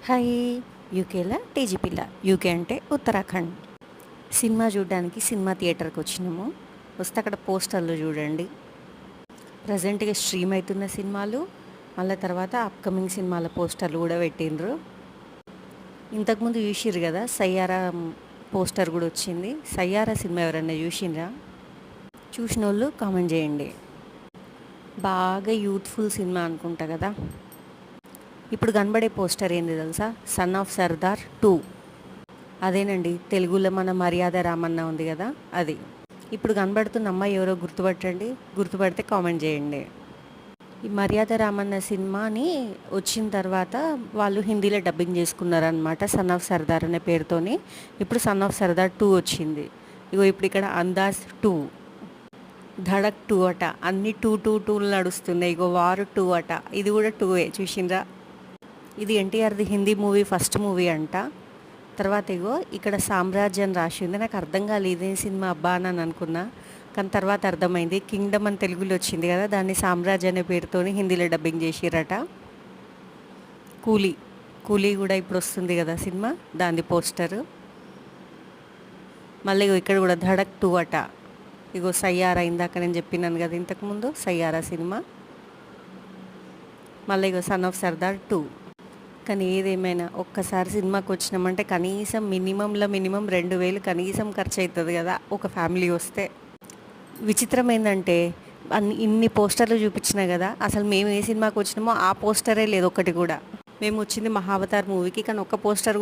Hi. యూకేలా టీజీపీలా. UK అంటే Uttarakhand. Cinema చూడడానికి cinema థియేటర్కి వచ్చినాము. వస్తే అక్కడ పోస్టర్లు చూడండి. ప్రజెంట్గా స్ట్రీమ్ అవుతున్న సినిమాలు, మళ్ళీ తర్వాత అప్కమింగ్ సినిమాల పోస్టర్లు కూడా పెట్టిండ్రు. ఇంతకుముందు చూసిర్రు కదా, సయ్యారా పోస్టర్ కూడా వచ్చింది. సయ్యారా సినిమా ఎవరన్నా చూసిండ్రా? చూసిన వాళ్ళు కామెంట్ చేయండి. బాగా యూత్ఫుల్ సినిమా అనుకుంటా కదా. ఇప్పుడు కనబడే పోస్టర్ ఏంది తెలుసా? Son of Sardar 2. అదేనండి, తెలుగులో మన మర్యాద రామన్న ఉంది కదా, అది. ఇప్పుడు కనబడుతున్న అమ్మాయి ఎవరో గుర్తుపట్టండి. గుర్తుపడితే కామెంట్ చేయండి. ఈ మర్యాద రామన్న సినిమాని వచ్చిన తర్వాత వాళ్ళు హిందీలో డబ్బింగ్ చేసుకున్నారనమాట, సన్ ఆఫ్ సర్దార్ అనే పేరుతోని. ఇప్పుడు సన్ ఆఫ్ సర్దార్ 2 వచ్చింది. ఇగో ఇప్పుడు ఇక్కడ అందాజ్ 2, ధడక్ 2 అట. అన్ని 2 నడుస్తున్నాయి. ఇగో వారు 2 అట. ఇది కూడా 2 చూసిండ్రా? ఇది ఎన్టీఆర్ది హిందీ మూవీ ఫస్ట్ మూవీ అంట. తర్వాత ఇగో ఇక్కడ సామ్రాజ్యం అని రాసి ఉంది. నాకు అర్థం కాలేదు ఇదేం సినిమా అబ్బా అని అనుకున్నా, కానీ తర్వాత అర్థమైంది. కింగ్డమ్ అని తెలుగులో వచ్చింది కదా, దాన్ని సామ్రాజ్యం అనే పేరుతోని హిందీలో డబ్బింగ్ చేసిరట. కూలీ కూలీ కూడా ఇప్పుడు వస్తుంది కదా సినిమా, దాని పోస్టరు. మళ్ళీ ఇగో ఇక్కడ కూడా ధడక్ 2 అట. ఇగో సయ్యారా, ఇందాక నేను చెప్పినాను కదా ఇంతకుముందు, సయ్యారా సినిమా. మళ్ళీ ఇగో సన్ ఆఫ్ సర్దార్ 2. కానీ ఏదేమైనా ఒక్కసారి సినిమాకి వచ్చినామంటే కనీసం మినిమం 2000 కనీసం ఖర్చు అవుతుంది కదా ఒక ఫ్యామిలీ వస్తే. విచిత్రం ఏంటంటే ఇన్ని పోస్టర్లు చూపించినా కదా, అసలు మేము ఏ సినిమాకి వచ్చినామో ఆ పోస్టరే లేదు ఒక్కటి కూడా. మేము వచ్చింది మహావతార్ మూవీకి, కానీ ఒక్క పోస్టర్